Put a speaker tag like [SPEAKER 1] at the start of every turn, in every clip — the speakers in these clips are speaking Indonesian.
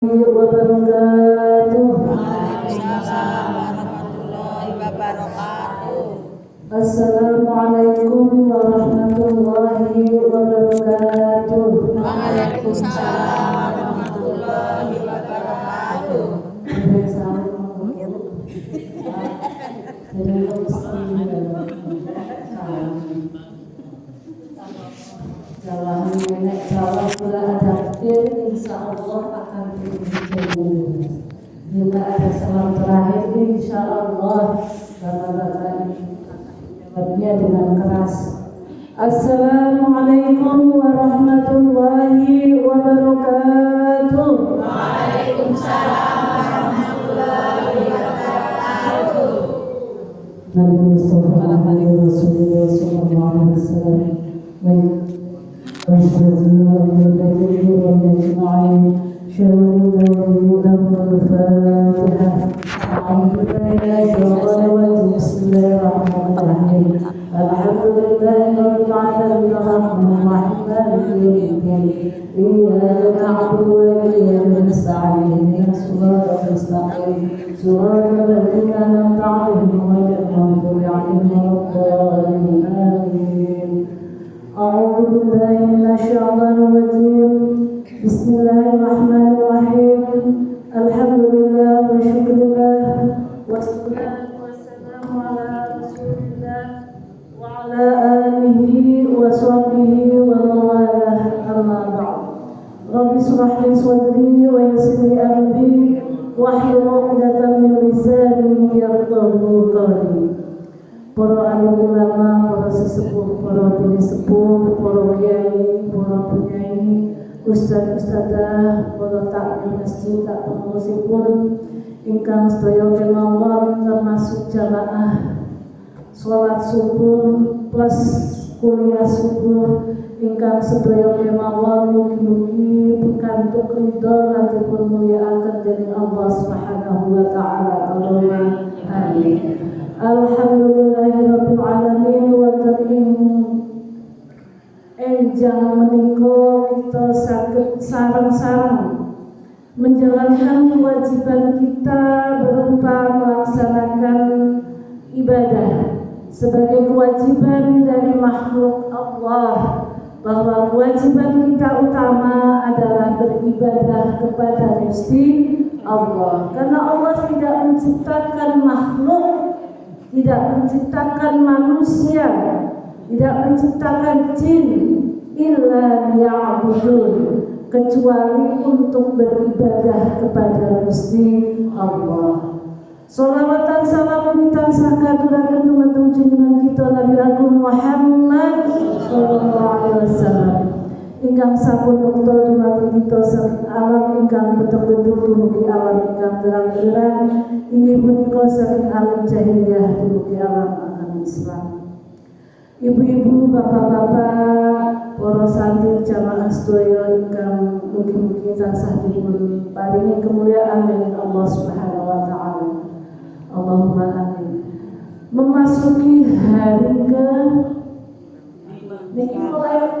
[SPEAKER 1] wabarakatuh.
[SPEAKER 2] Waalaikumsalam warahmatullahi wabarakatuh.
[SPEAKER 1] Assalamualaikum warahmatullahi wabarakatuh.
[SPEAKER 2] Waalaikumsalam warahmatullahi wabarakatuh.
[SPEAKER 1] Jalan nenek jalan pula adaptir, insya Allah akan terjadi. Bila ada salam terakhir, insya Allah bapak-bapak jawabnya dengan keras. Assalamualaikum warahmatullahi wabarakatuh.
[SPEAKER 2] Waalaikumsalam warahmatullahi wabarakatuh.
[SPEAKER 1] Nabi Mustafa alaihi Rasulullah sallallahu alaihi wasallam. أعوذ بالله من الشيطان الرجيم. بسم الله الرحمن الرحيم. الحمد لله وشكر الله والصلاة والسلام على رسول الله وعلى آله وصحبه ومن والاه. أما بعد. رب اشرح لي صدري ويسر لي أمري واحلل عقدة من لساني يفقهوا قولي. Para alim ulama, para sesepuh, para bini sepuh, para kiai, para penyanyi, ustaz-ustazah, para takmir masjid, tak pengurusipun ingkang sedaya kemawon termasuk jamaah sholat subuh plus kuliah subuh ingkang sedaya kemawon mugi-mugi pikantuk ridho lan dipunmulyakaken dening Allah Subhanahu wa taala. Allahumma amin. Alhamdulillahirabbil alamin. Wonten enjang menika kita saged sareng-sareng menjalankan kewajiban kita berupa melaksanakan ibadah sebagai kewajiban dari makhluk Allah, bahwa kewajiban kita utama adalah beribadah kepada Gusti Allah, karena Allah tidak menciptakan makhluk, tidak menciptakan manusia, tidak menciptakan jin illa liya'budun, kecuali untuk beribadah kepada Gusti Allah. Sholawatan salamun tansah katuraken dumateng junjungan kita Nabi Agung Muhammad sallallahu alaihi wasallam ingkang sampun nukta dumateng kita saking alam ingkang betul-betul dumugi alam ingkang terang-terang inggih punika saking alam jahiliyah dumugi alam agama Islam. Ibu-ibu, bapak-bapak, para santri jamaah sedaya ingkang mugi-mugi tansah dipun paringi kemuliaan dening Allah Subhanahu wa taala. Allahumma amin. Memasuki hari ke niki mulai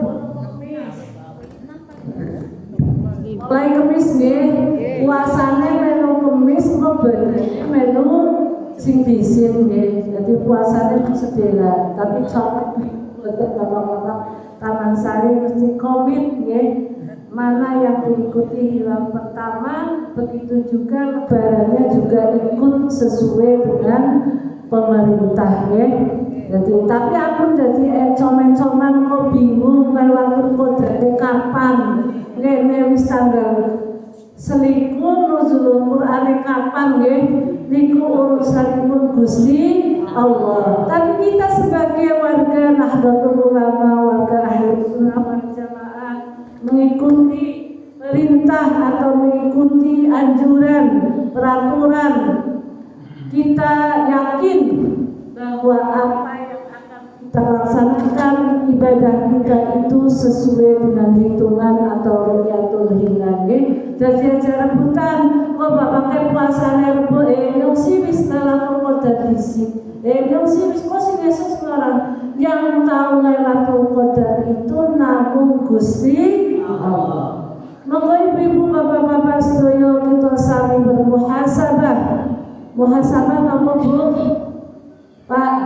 [SPEAKER 1] Kemis nggih, puasane menu Kemis benernya menu sing disin nggih. Dadi puasane sedela, tapi cocok betul bapak-bapak Taman Sari mesti komit nggih. Mana yang diikuti hilal pertama, begitu juga lebarannya juga ikut sesuai dengan pemerintah ya. Jadi tapi aku jadi encom-encoman kok bingung lewat kodane kapan. Ngene wis tanggal selikur nuzulul Qur'ane kapan nggih? Niku urusanipun Gusti Allah. Tapi kita sebagai warga Nahdlatul Ulama, warga Ahlus Sunnah wal Jamaah mengikuti perintah atau mengikuti anjuran peraturan, kita yakin bahwa apa yang akan kita laksanakan ibadah kita itu sesuai dengan hitungan atau ru'yatul hilal. Jadi acara rebutan kok pakai puasane rebo yang sih wis Lailatul Qadar disik. Yang sih wis kok sing esuk sekarang yang tahu Lailatul Qadar itu namun Gusti Allah. Monggo ibu-ibu bapak-bapak sedaya kita sami bermuhasabah. Muhasabah napa Bu? Pak?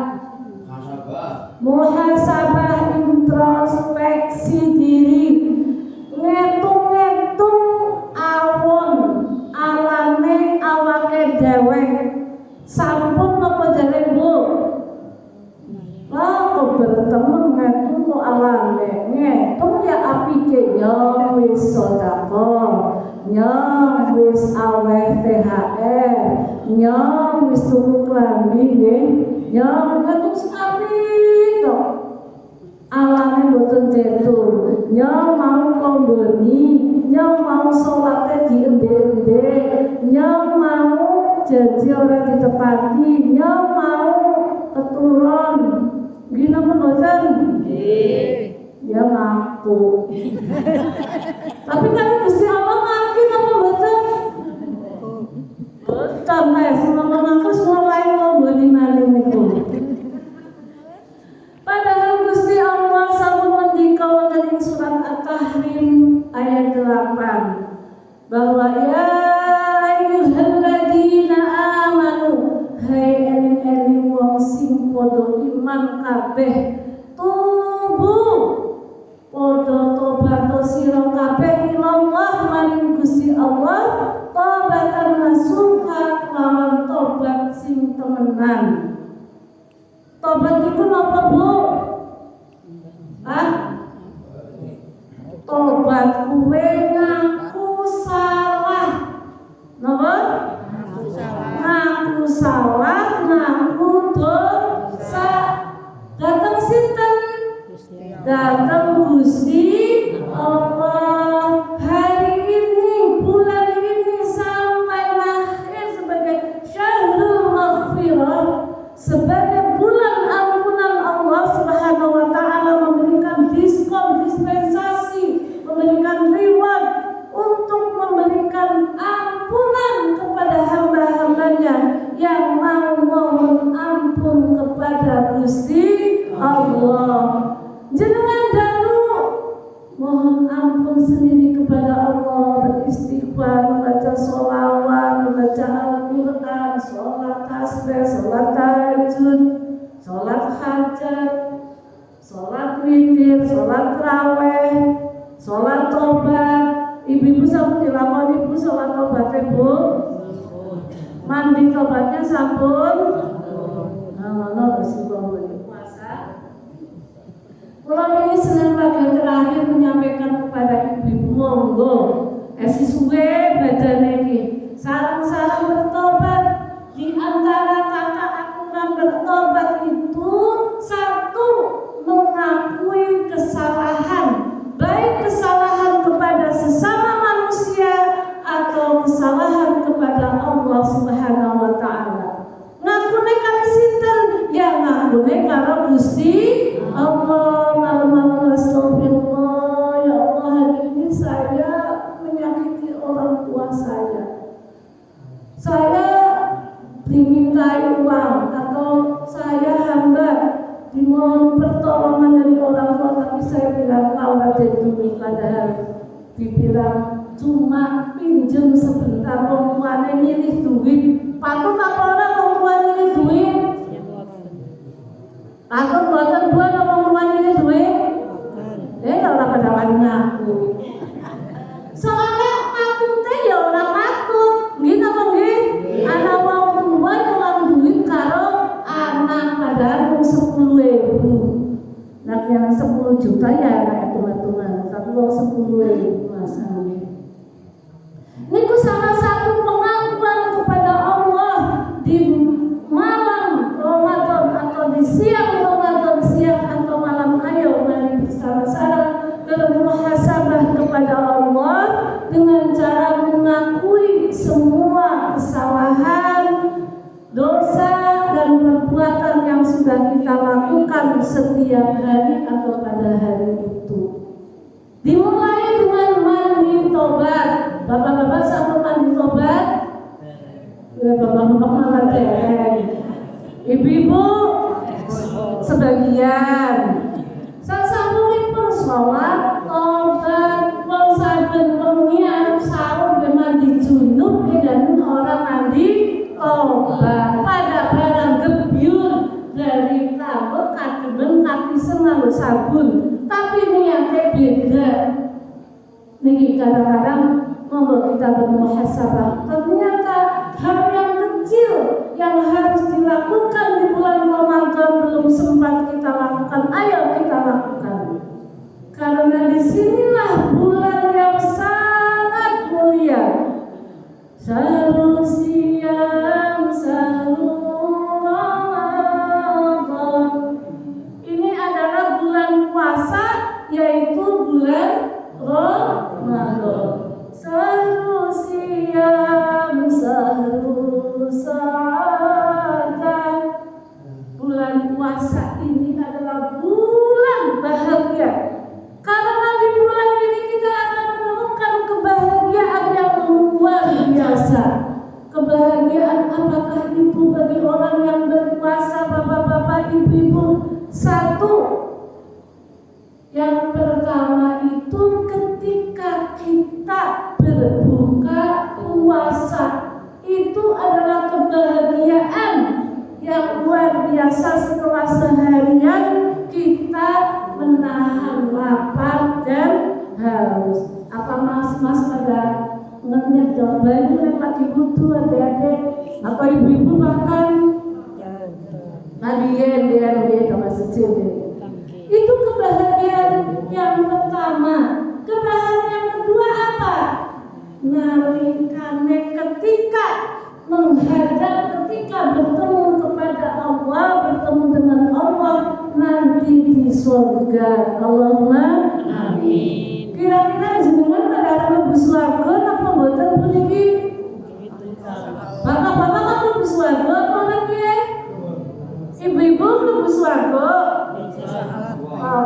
[SPEAKER 1] Muhasabah introspeksi diri. Ngitung-ngitung awon alane awake dhewe. Sampun napa dereng Bu? Kok bertemu ngitung kok alane. Ngitung ya apike ya wis sedekah. Nyong wis aweh THR, nyong wis tuku klambi nggih, nyong ngitung sekali to. Alane mboten cetul, nyong mau konggoni, nyong mau salate diendhe-endhe, nyong mau janji ora ditepati, nyong mau keturun. Nggih napa mboten? Nggih. Ya ngaku. Tapi kan Gusti Allah ngaku napa mboten? Boten wis ngaku mulai nggoni malih niku. Padahal Gusti Allah sampun ngendika wonten ing surat At-Tahrim ayat 8 bahwa ya ayyuhalladzina amanu hai eling-eling wong sing padha iman kabeh tubu padha tobat sira kabeh ilallah maring Gusti Allah tobatan nasuha lawan tobat sing temenan. Tobat itu napa Bu? Hah? Tobat kuwe ngaku salah. Napa? Ngaku salah, ngaku dosa. Datang sinten? Datang Gusti Allah. Hari ini, bulan ini sampai akhir sebagai syahrul maghfirah, sebagai bulan ampunan Allah Subhanahu wa taala, memberikan diskon, dispensasi, memberikan reward untuk memberikan ampunan kepada hamba-hambanya yang mau mohon ampun kepada Gusti Allah. Jenengan dalu mohon ampun sendiri kepada Allah, beristighfar, membaca sholawat, membaca Al-Quran, sholat tasbih, sholat tahajud, sholat hajat, sholat witir, sholat tarawih, sholat tobat. Ibu-ibu sampun dilakoni Bu sholat tobatnya Bu? Mandi tobatnya sampun? Nah, bismillah puasa. Kalau ini Senin bagian terakhir menyampaikan kepada ibu-ibu monggo esi suwe badane iki sarang-sarang bertobat. Di antara kata aturan bertobat itu satu, mengakui kesalahan, baik kesalahan kepada sesama manusia atau kesalahan kepada Allah Subhanahu wa taala. Ngakune kali sinten? Ya ngakune karo Gusti Allah. Malam-malam astagfirullah, ya Allah hari ini saya menyakiti orang tua saya. Saya dimintai uang atau saya hamba dimohon pertolongan dari orang tua, tapi saya bilang Allah demi, padahal dibilang cuma pinjem sebentar, wong tuane nyilih duit. Patut apa ora wong tuane nyilih duit? Patut boten buat wong tuane nyilih duit? Ora pada ngaku. Soalnya patute ya ora patut. Nggih napa nggih? Ana wong tua nyuwun duit karo anak padahal 10.000. Nah yang 10 juta ya anak hitung-hitungan, tapi wong 10.000 masalah. Niku salah satu pengakuan kepada Allah di malam Ramadan atau di siang Ramadan, siang atau malam. Ayo mari bersama-sama bermuhasabah kepada Allah dengan cara mengakui semua kesalahan, dosa dan perbuatan yang sudah kita lakukan setiap hari atau pada hari itu. Dimulai dengan mandi tobat. Bapak-bapak sama mandi tobat. Ya bapak-bapak malah dereng. Ibu-ibu sebagian. Sasampunipun sholat tobat wong saben wengi muhasabah. Ternyata hal yang kecil yang harus dilakukan di bulan Ramadan belum sempat kita lakukan. Ayo kita lakukan. Karena disinilah bulan yang sangat mulia. Syahrul Siyam, Syahrul Ramadan. Ini adalah bulan puasa, yaitu bulan Ramadan. Syahrul Siyam, Syahrul Sa'adah. Bulan puasa ini adalah bulan bahagia. Karena di bulan ini kita akan menemukan kebahagiaan yang luar biasa. Kebahagiaan apakah itu bagi orang yang berpuasa, bapak-bapak, ibu-ibu? Satu, yang pertama itu ketika kita berbuka puasa, itu adalah kebahagiaan yang luar biasa. Setelah seharian kita menahan lapar dan haus. Apa mas-mas pada ngedok baju yang lagi butuh adik-adik atau ibu-ibu bahkan dia sama secil. Itu kebahagiaan yang pertama. Kebahagiaan kedua apa? Nalikane ketika menghadap, ketika bertemu kepada Allah, bertemu dengan Allah nanti di surga. Allahumma amin. Kira-kira jenengan pada akan bersuarga apa mboten puniki? Bapak-bapak kan bersuarga apa lagi? Ibu-ibu bersuarga.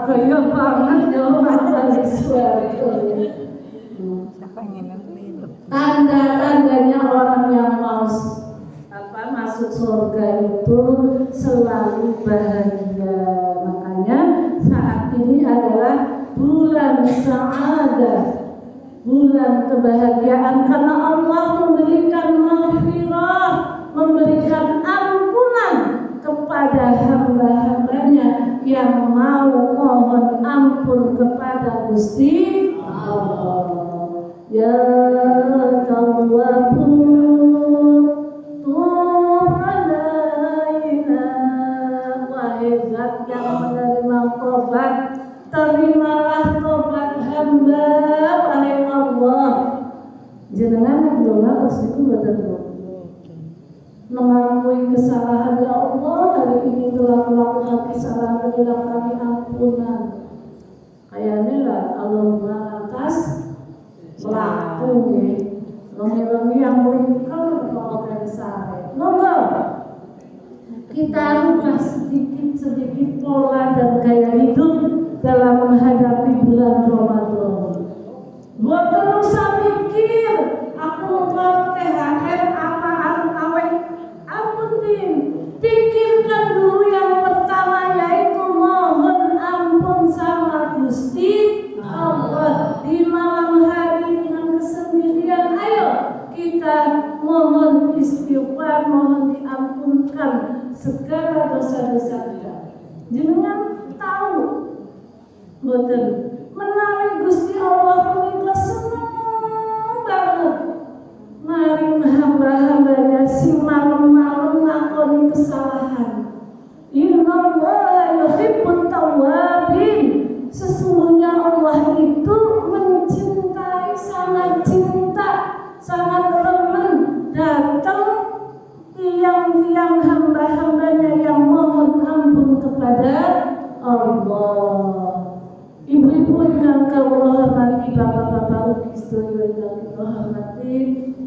[SPEAKER 1] Gaya banget ya orang bersuarga. Tanda-tandanya orang yang mau masuk surga itu selalu bahagia. Makanya saat ini adalah bulan sa'adah, bulan kebahagiaan, karena Allah memberikan maghfirah, memberikan ampunan kepada hamba-hambanya yang mau mohon ampun kepada Gusti Allah. Ya Tawwabu tub alaina, wahai Zat yang menerima tobat, terimalah tobat hamba, wahai Allah. Jenengan belum harus dikumpulkan mengakui kesalahan. Ya Allah, hari ini telah melakukan kesalahan, berilah kami ampunan. Kayaknya lah Allahumma atas pelaku longi-longi yang melingkar kalau dari sare. Monggo kita rubah sedikit pola dan gaya hidup dalam menghadapi bulan Ramadan. Boten usah mikir aku mau THR apa awet. Ampun din, pikirkan dulu yang pertama, yaitu mohon ampun sama Gusti Allah di malam hari dengan kesendirian. Ayo kita mohon istighfar, mohon diampunkan segala dosa-dosa kita. Jenengan tahu boten menawi Gusti Allah menika seneng banget maring hamba-hambanya sing malam-malam ngakoni kesalahan. Innallaha yuhibbut tawwabin. Sesungguhnya Allah itu mencintai, sangat cinta, sangat remen datang tiang-tiang hamba-hambanya yang mohon ampun kepada Allah. Ibu-ibu yang kau hormati, bapak-bapak sedaya yang kau hormati,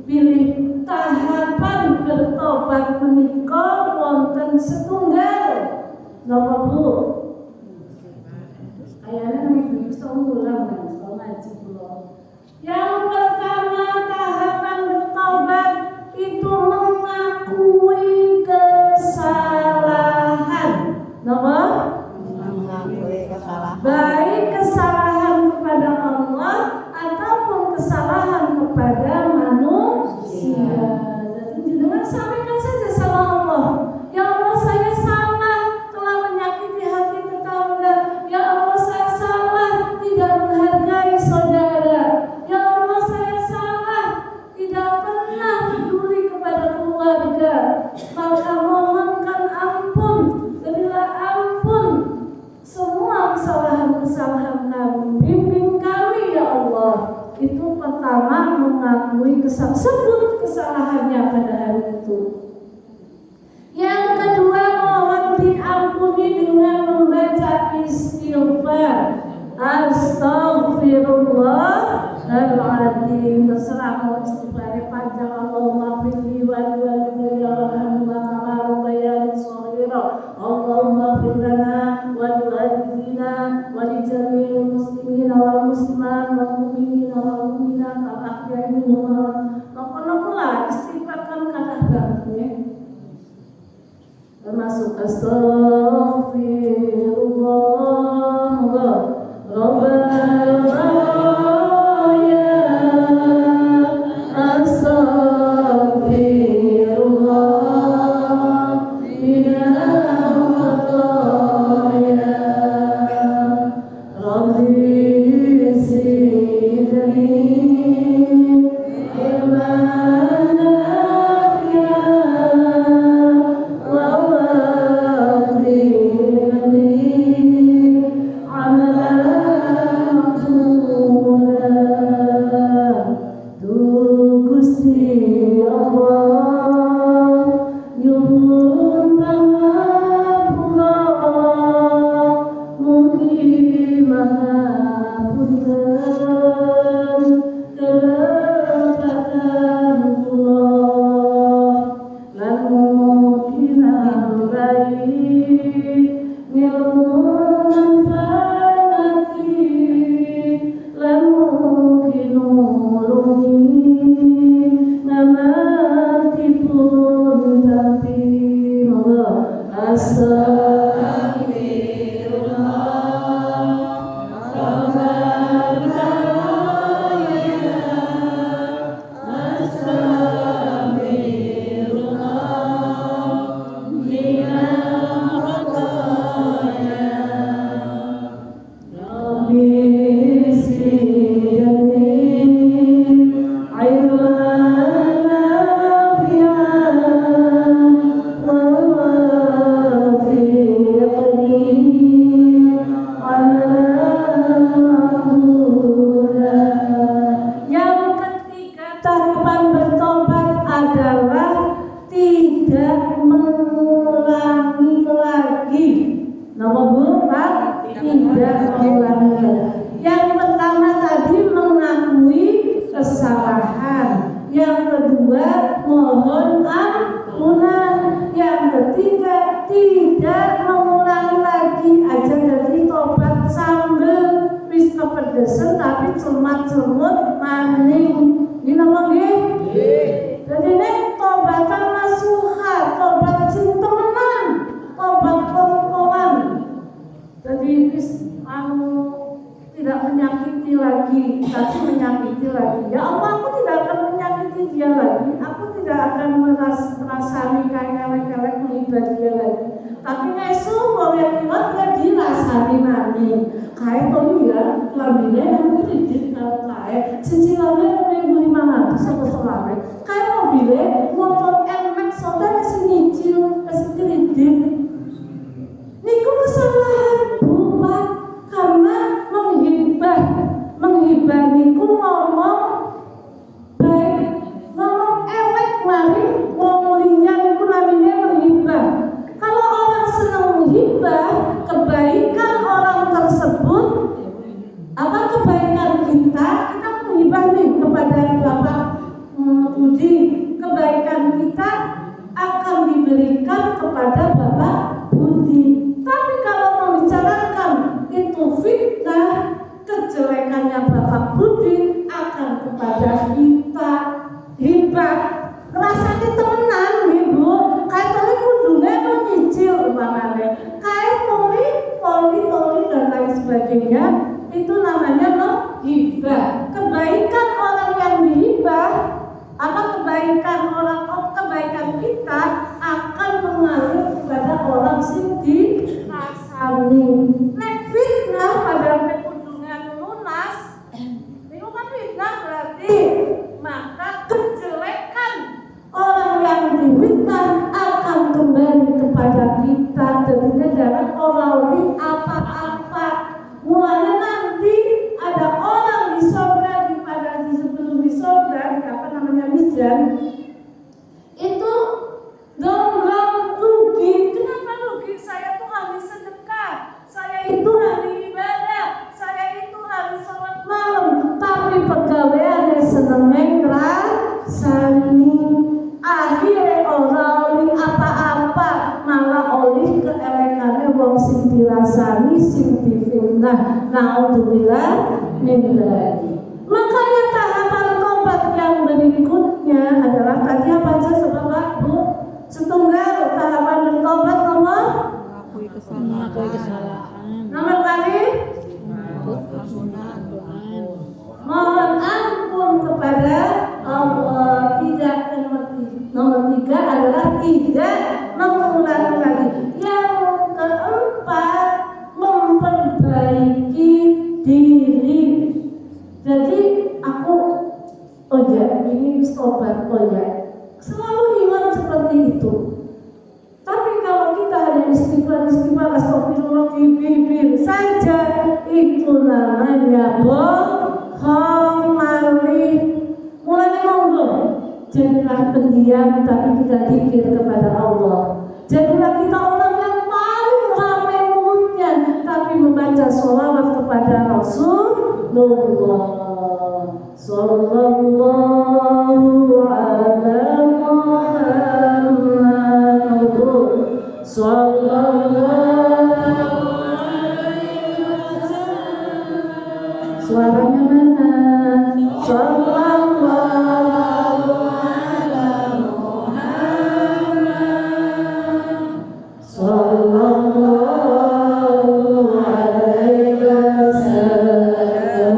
[SPEAKER 1] pilih tahapan bertobat menika wonten setunggal. Napa Bu? Ayana ibu semulang kan, ngaji kula. Yang pertama, tahapan bertobat itu mengakui kesalahan. Napa? Mengakui kesalahan. Baik kesalahan kepada Allah ataupun kesalahan kepada manusia. Jadi jenengan sampaikan saja sama Allah. Ya Allah, saya salah telah menyakiti hati sebut kesalahannya pada hari itu. Yang kedua, mohon diampuni dengan membaca istighfar. Astaghfirullahaladzim. Terserah mau istighfarnya panjang. Allahumma firli wa liwalidayya warhamhuma kama rabbayani shaghira. Allahumma firlana wa liwalidina wa lijami'il muslimina wal muslimat wal mu'minina wal mu'minat wal ahya'i minhum. Nopo-nopo lah istighfar kan kathah banget ya. Termasuk astaghfirullah Rabbana ya astaghfirullah minal khataya Rabbi zidni ilman nafi'an wa wafiqni amalan maqbulan. Gusti Allah nyuwun pangapura mugi mangapunten kelepatan kula lan mugi nambahi ngilmu manfaati lan mugi nulungi ngamartipun tapi monggo itu dong rugi. Kenapa rugi? Saya tuh ahli sedekah, saya itu ahli ibadah, saya itu ahli sholat malam, tapi pegawaiannya seneng ngrasani. Akhirnya ora oleh apa-apa, malah oleh keelekane wong sing dirasani, sing difitnah. Naudzubillah min dzalik. Makanya tahapan tobat yang berikutnya adalah tadi apa aja Bapak Bu? Setunggal tahapan bertobat nomor
[SPEAKER 2] Mengakui kesalahan.
[SPEAKER 1] nomor kali mohon ampun kepada Allah. Tidak nomor 3 adalah tidak mengulangi lagi. Yang keempat, memperbaiki diri. Jadi aku ini tobat, selalu ingat seperti itu. Tapi kalau kita hanya istighfar astagfirullah di bibir saja, itu namanya bohong, malih. Mulai monggo, jadilah pendiam tapi kita zikir kepada Allah. Jadilah kita orang yang paling ramai mulutnya tapi membaca sholawat kepada Rasulullah sallallahu alaihi Muhammad sallallahu alaihi wasallam. Suaranya mana? Sallallahu alaihi Muhammad sallallahu alaihi wasallam.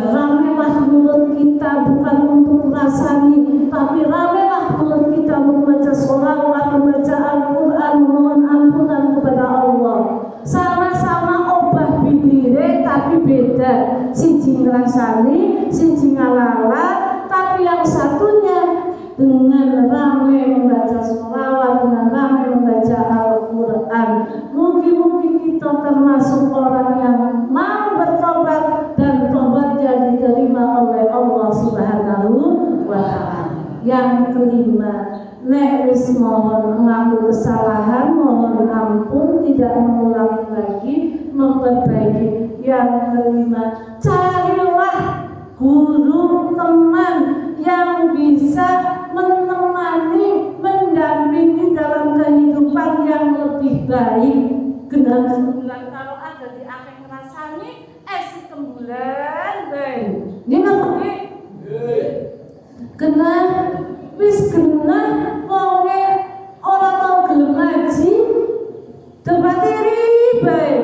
[SPEAKER 1] Ramailah mulut kita bukan untuk rasani, tapi ramailah mulut kita membaca sholawat, membaca Al-Quran, mohon ampunan kepada Allah. Sama-sama obah bibire tapi beda. Siji ngrasani, siji ngalala, tapi yang satunya dengan ramai membaca sholawat, dengan ramai membaca Al-Quran. Mugi-mugi kita termasuk orang yang mau bertobat dan tobatnya diterima oleh Allah Subhanahu wa Ta'ala. Yang kelima, nek wis mohon mengaku kesalahan, mohon ampun, tidak mengulangi lagi, memperbaiki. Yang kelima, carilah guru, teman yang bisa menemani, mendampingi dalam kehidupan yang lebih baik. Genap sebulan kalau ada di akhir rasanya, sebulan baik. Ini namanya kena wis kena wonge ora tau gelem ngaji debati ribae.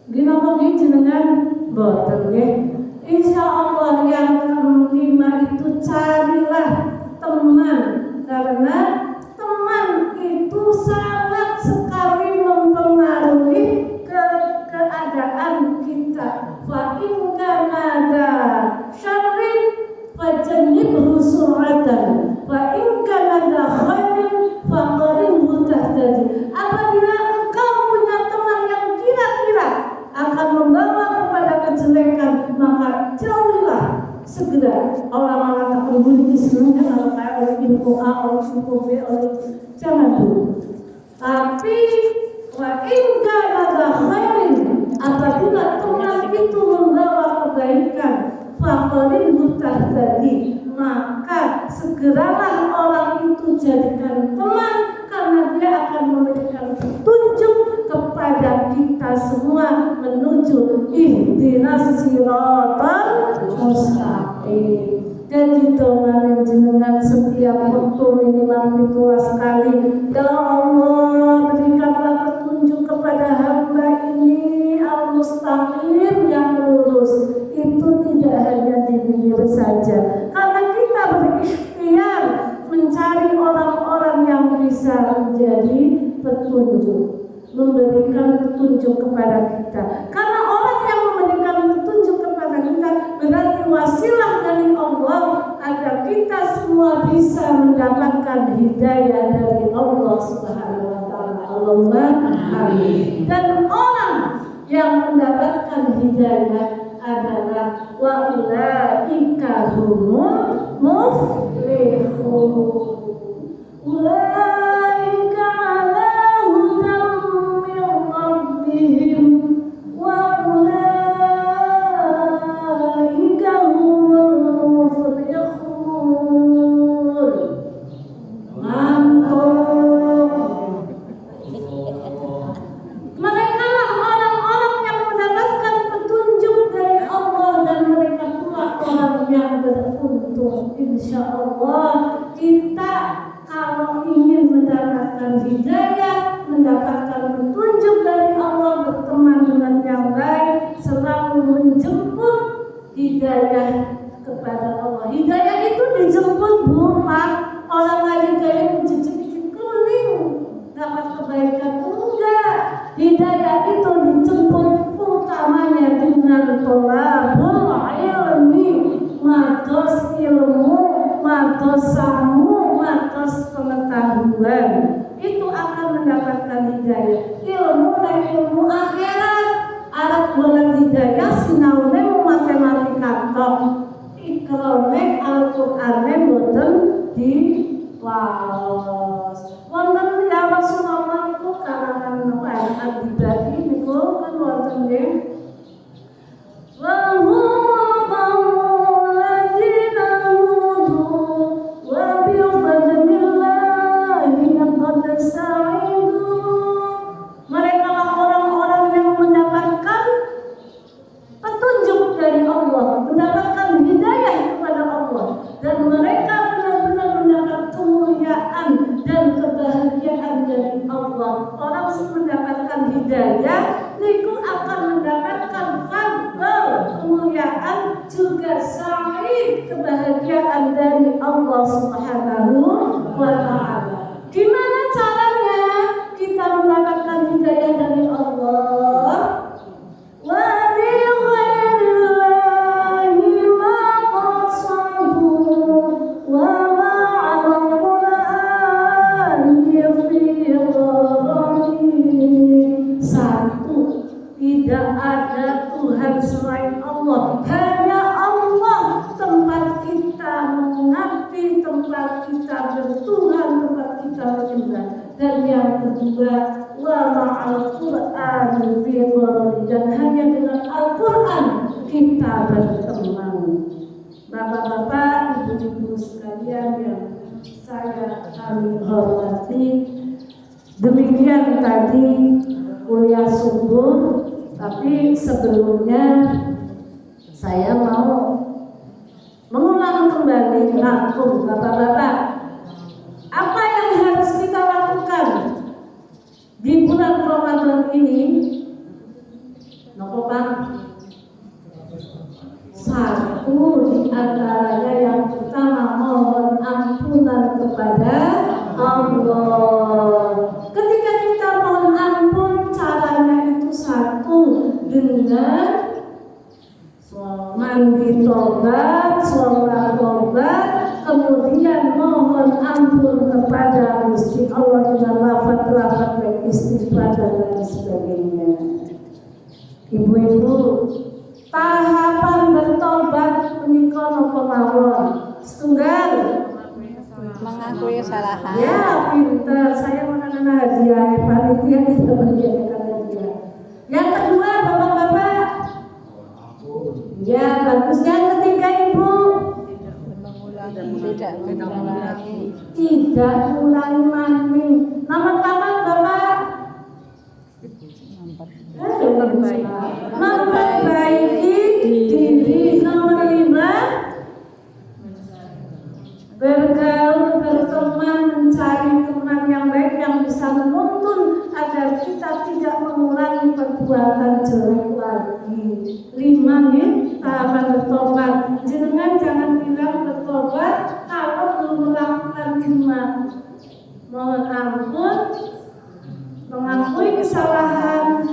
[SPEAKER 1] Dina mongki jenengan boten nggih. Insyaallah yang kelima itu carilah teman, karena teman itu sangat sekali mempengaruhi keadaan kita. Fa in kana da syarrin fajannibhu sur'atan wa in kana da khairin faqarinhu tahtadi. Apabila engkau punya teman yang kira-kira akan membawa kepada kejelekan, maka jauhilah segera. Orang-orang tak peduli senangnya kalau kayak info A, info B, jangan dulu. Tapi wa in kana da khairin, apabila teman itu membawa kebaikan, faqarinhu tahtadi, maka segeralah orang itu jadikan teman, karena dia akan memberikan petunjuk kepada kita semua menuju ihdinas siratal mustaqim. Jadi doa jenengan setiap waktu minimal 17 kali, ya Allah berikanlah petunjuk kepada hamba ini al-mustaqim yang lurus. Itu tidak hanya di bibir saja, karena kita berikhtiar mencari orang-orang yang bisa menjadi petunjuk, memberikan petunjuk kepada kita. Karena orang yang memberikan petunjuk kepada kita berarti wasilah dari Allah agar kita semua bisa mendapatkan hidayah dari Allah Subhanahu wa Ta'ala. Allahumma amin. Dan orang yang mendapatkan hidayah adalah wa ulaika humul muflihun. Ulaika ala hudan min rabbihim wa ulaika humul muflihun. Mantap. Mereka lah orang-orang yang mendapatkan petunjuk dari Allah dan mereka pula orang yang beruntung. Insya Allah kita kalau ingin mendapatkan hidayah, mendapatkan petunjuk dari Allah, berteman dengan yang baik, selalu menjemput hidayah kepada Allah. Hidayah itu dijemput bukan orang lagi gaya mencicip-cicip kuning dapat kebaikan, enggak. Hidayah itu dijemput utamanya dengan tolabul ilmi, matos ilmu, matos samu, matos pengetahuan. Itu akan mendapatkan hidayah. Ilmu dan ilmu akhirat. Arab bulan hidayah sinaune matematika tok. Ikrone Al-Qur'ane boten di waos. Wonten ya Rasulullah itu karangan Al-Adibadi niku kan wonten nggih. Wa hum qawmul ladzina hudu wa bi fadlillahi laqad sa'idu. Mereka lah orang-orang yang mendapatkan petunjuk dari Allah, mendapatkan hidayah kepada Allah, dan mereka benar-benar mendapat kemuliaan dan kebahagiaan dari Allah. Orang yang mendapatkan hidayah niku akan mendapatkan fadl, kemuliaan, juga sa'id, kebahagiaan dari Allah Subhanahu wa ta'ala. Gimana caranya kita mendapatkan hidayah dari Allah? Tidak ada Tuhan selain Allah. Hanya Allah tempat kita mengabdi, tempat kita bertuhan, tempat kita menyembah. Dan yang kedua, wa ma'al Qur'an fi dharri, dan hanya dengan Al-Qur'an kita berteman. Bapak-bapak, ibu-ibu sekalian yang kami hormati, demikian tadi kuliah subuh. Tapi sebelumnya saya mau mengulang kembali rangkum bapak-bapak, apa yang harus kita lakukan di bulan Ramadan ini. Nopo Pak? Satu di antaranya yang pertama, mohon ampunan kepada Allah. Ketika kita mohon ampun, caranya itu satu, dengan mandi tobat, sholat tobat, kemudian mohon ampun kepada Gusti Allah dengan lafaz-lafaz baik istighfar dan lain sebagainya. Ibu-ibu, tahapan bertobat menika napa mawon? Setunggal
[SPEAKER 2] mengakui kesalahan.
[SPEAKER 1] Ya, pintar. Saya mengenal hadiah panitia tidak menyediakan hadiah. Yang kedua, bapak-bapak. Ya, bagus. Yang ketiga, ibu. Tidak mengulangi maning. Nama-nama bapak. Memperbaiki diri. Nomor 5, bergaul, berteman, mencari teman yang baik yang bisa menuntun agar kita tidak mengulangi perbuatan jelek lagi. 5 nih, tahapan bertobat. Jenengan jangan bilang bertobat kalau belum melakukan 5. Mohon ampun, mengakui kesalahan,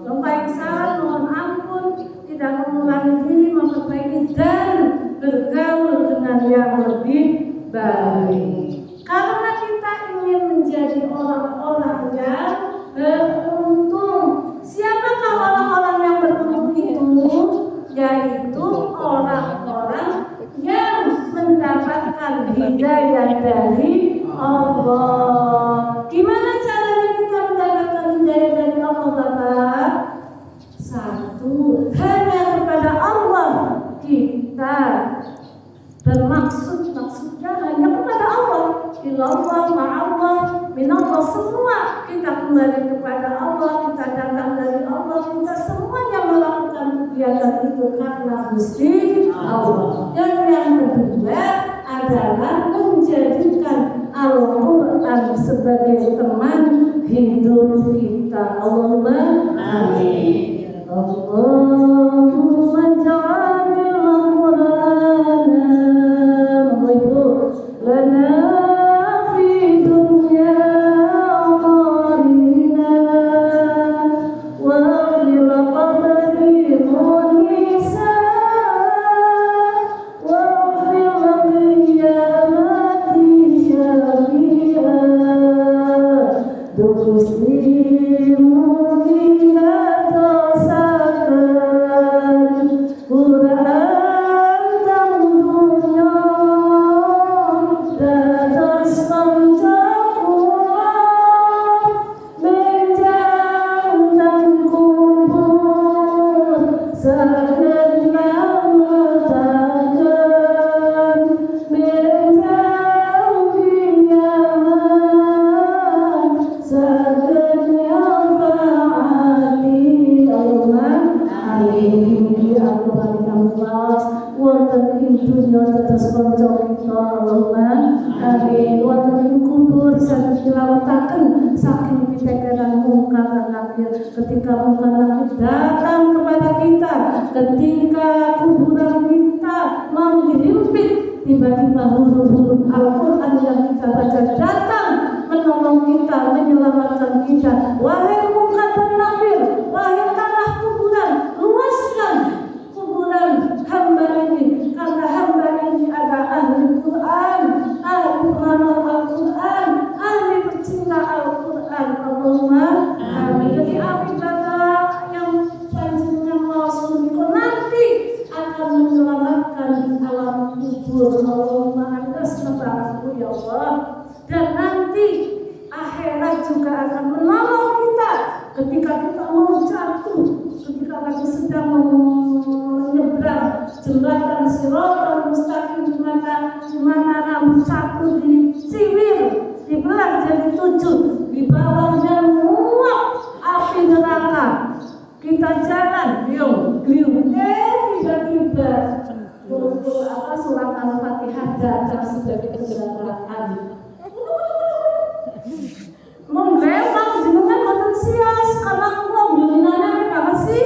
[SPEAKER 1] mohon ampun, tidak mengulangi diri, memperbaiki dan bergaul dengan yang lebih baik. Karena kita ingin menjadi orang-orang yang beruntung. Siapakah orang-orang yang beruntung itu? Yaitu hidayah dari Allah. Gimana caranya kita mendapatkan hidayah dari Allah, Bapak? Satu, hanya kepada Allah kita bermaksud, maksudnya hanya kepada Allah. Ilallah, ma'allah, minallah, semua kita kembali kepada Allah, kita datang dari Allah, kita semuanya melakukan kegiatan itu karena Gusti Allah. Dan yang kedua adalah menjadikan Al-Quran sebagai teman hidup kita. Allahumma amin. Allahumma ja'alil Qur'ana lana fi dunya qarina wa fil qabri munisa wa fil qiyamati syafi'a muslimu saking pitekeran mungkar dan nakir. Ketika mungkar nakir datang kepada kita, ketika kuburan kita mau dihimpit, tiba-tiba huruf-huruf Al-Quran yang kita baca datang menolong kita, menyelamatkan kita. Wahai mungkar dan nakir, wahai tanah kuburan, luaskan kuburan hamba ini, karena hamba ini adalah ahli Quran, ahli pengamal Al-Quran, ahli pecinta Al-Quran. Allahumma amin. Jadi akibat yang panjangnya Rasul itu nanti akan menyelamatkan alam kubur. Allahumma amin. Semoga ya Allah. Dan nanti akhirat juga akan menolong kita ketika kita mau jatuh, ketika lagi sedang menyeberang jembatan Shiratal Mustaqim, di mana rambut satu disiwir, dibelah jadi 7, di bawahnya muak api neraka. Kita jalan, gliung, tiba-tiba surat Al-Fatihah datang sebagai kecelakaan. Memang jenengan boten sias karena Allah duninane banget sih.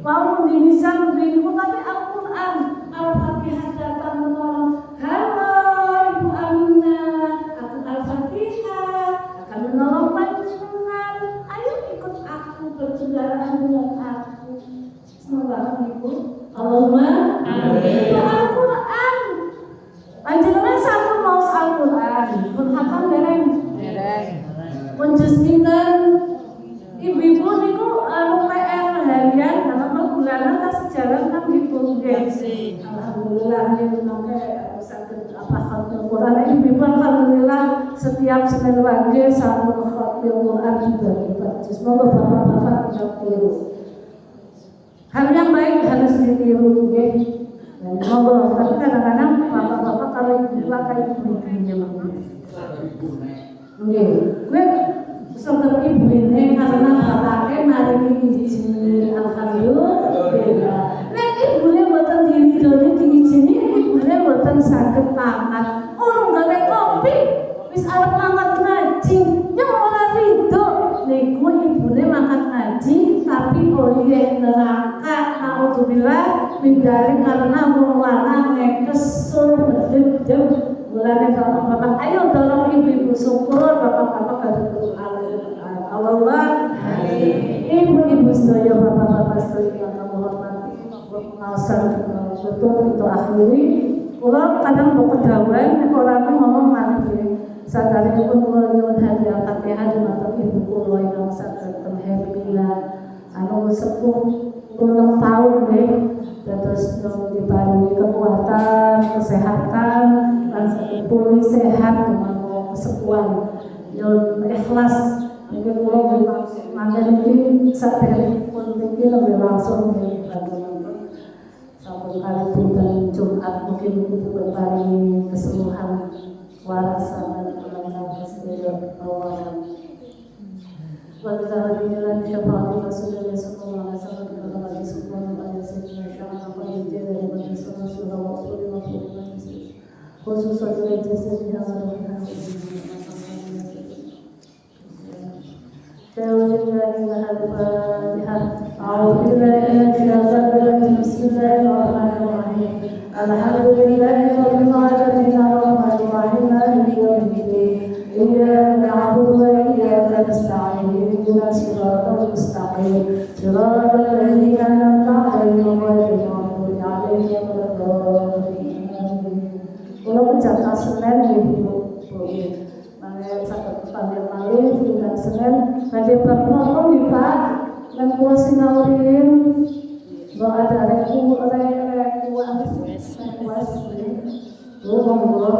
[SPEAKER 1] Mau dimisan begini tapi Al-Quran Al-Fatihah datang menolong. Halo Ibu Aminah, aku Al-Fatihah akan menolong panjenengan. Ayo ikut aku berkendaraan dengan aku. Semoga Ibu. Allahumma amin. Itu Al-Quran. Panjenengan satu mau Al-Quran. Pun hafal dereng. Menjustinkan ibu-ibu niku PR harian dalam bulanan kan sejalan kan gitu guys. Alhamdulillah ini nongke sakit apa khatam Quran. Ibu-ibu alhamdulillah setiap Senin pagi satu khatam Quran dibagi-bagi. Semoga bapak-bapak tidak tiru. Hal yang baik harus ditiru guys. Dan semoga tapi kadang-kadang bapak-bapak kalau ibu pakai ibu-ibunya nggih, gue sekedar ibu ini karena bapaknya mari diizini alhamdulillah. Nek ibune mboten diridoni diizini, ibune mboten saged pangan. Urung gawe kopi, wis arep mangkat ngaji, nyong ora rido. Niku ibune mangkat ngaji tapi oleh neraka. Alhamdulillah mindari karena wong lanang nekes sur bedeg. Mulane bapak-bapak, ayo tolong ibu-ibu syukur, bapak-bapak kadung Allah. Ibu-ibu sedaya, bapak-bapak sedaya yang kami hormati, pengawasan betul itu akhiri. Kalau kadang mau kedawan, orang ngomong mati. Sadari pun menyuwun hadiah Fatihah di mata ibu kula yang saged Hermina anu sepuh 6 tahun nggih. Terus diparingi kekuatan, kesehatan, dan sepuh pulih sehat dengan kesepuan yang ikhlas. Jadi kalau memang ini sehari pun mungkin lebih langsung dari satu kali punten Jumat mungkin itu berbagi kesembuhan waras dan kelancaran sendiri bawahan. Walhamdulillah syafa'ati Rasulullah sallallahu alaihi wasallam kepada bagi semua yang sedang syarah bagi dari bagi semua Rasulullah khusus saja jasad yang ada أعوذ بالله من الفاتحة أعوذ بالله من الشيطان الرجيم بسم الله الرحمن الرحيم الحمد لله رب العالمين الرحمن الرحيم مالك يوم الدين إياك نعبد وإياك نستعين اهدنا الصراط المستقيم صراط الذين أنعمت عليهم غير المغضوب عليهم ولا الضالين. Kalau mencatat Senin ibu sakit panggil malih bulan Senin pada berapa di Pak dan kuasa nawarin bahwa ada reku tuh monggo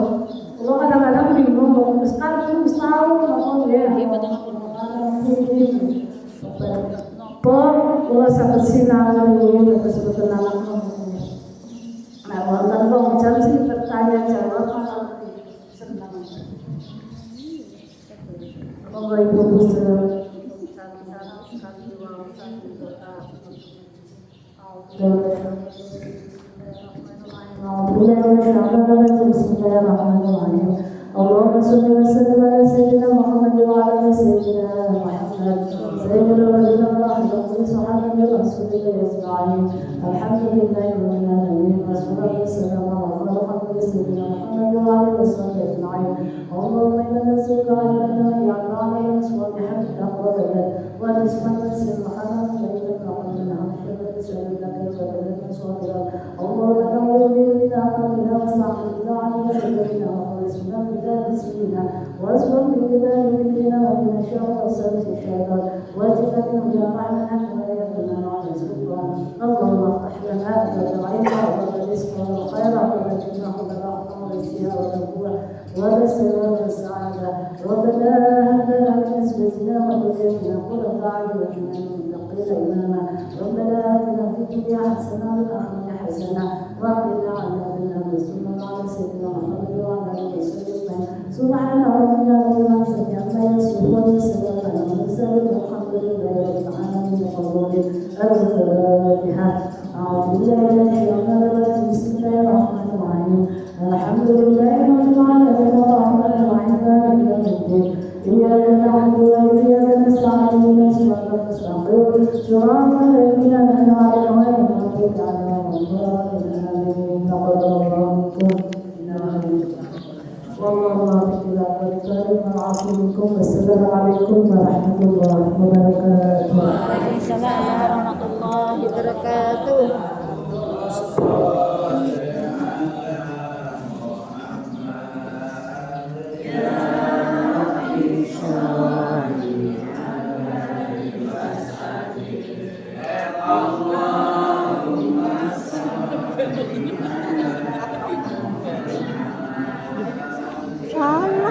[SPEAKER 1] kalau kadang-kadang bingung mau sekarang tahu ya kalau sakit sinawarin atau sebetulnya nah wonten wong jam sih bertanya jawab senang. Monggo Ibu bisa Bismillahirrahmanirrahim. Allahumma shalli wa sallim ala sayyidina Muhammad wa ala sayyidina Muhammad sayyidina Rasulullah wa sahabihi Rasulillah ajma'in. Alhamdulillahi rabbil alamin wassalatu wassalamu ala khairi sayyidina Muhammad wa ala alihi ajma'in. Allahumma inna nas'aluka ilman ya'lamu wa taqwa wa rizqan sirran wa Allahumma واصبر بكتاب ذكرنا ومن الشر وسوس الشيطان واجعلنا من رحمتك ويكون على سلطان. اللهم افتح لنا ابواب العلم والرزق والخير وارزقنا بالرحمه والسير والقوه والسلام والسعاده. ربنا هب لنا من ازواجنا وذريتنا قرة اعين واجعلنا للمتقين اماما. ربنا اتنا في الدنيا حسنه وفي الاخره حسنه وقنا عذاب النار. صلى الله على سيدنا محمد وعلى اله وصحبه سبحان ربنا رب العزة عما يصفون وسلام على المرسلين والحمد لله رب العالمين. الفاتحة. أعوذ بالله من الشيطان الرجيم بسم الله الرحمن الرحيم الحمد لله رب العالمين الرحمن الرحيم مالك يوم الدين إياك نعبد وإياك نستعين اهدنا الصراط المستقيم صراط الذين أنعمت عليهم غير المغضوب عليهم ولا الضالين. تقبل الله منكم والله والعافية منكم والسلام عليكم ورحمة الله وبركاته.
[SPEAKER 2] Waalaikumsalam warahmatullahi wabarakatuh. Salah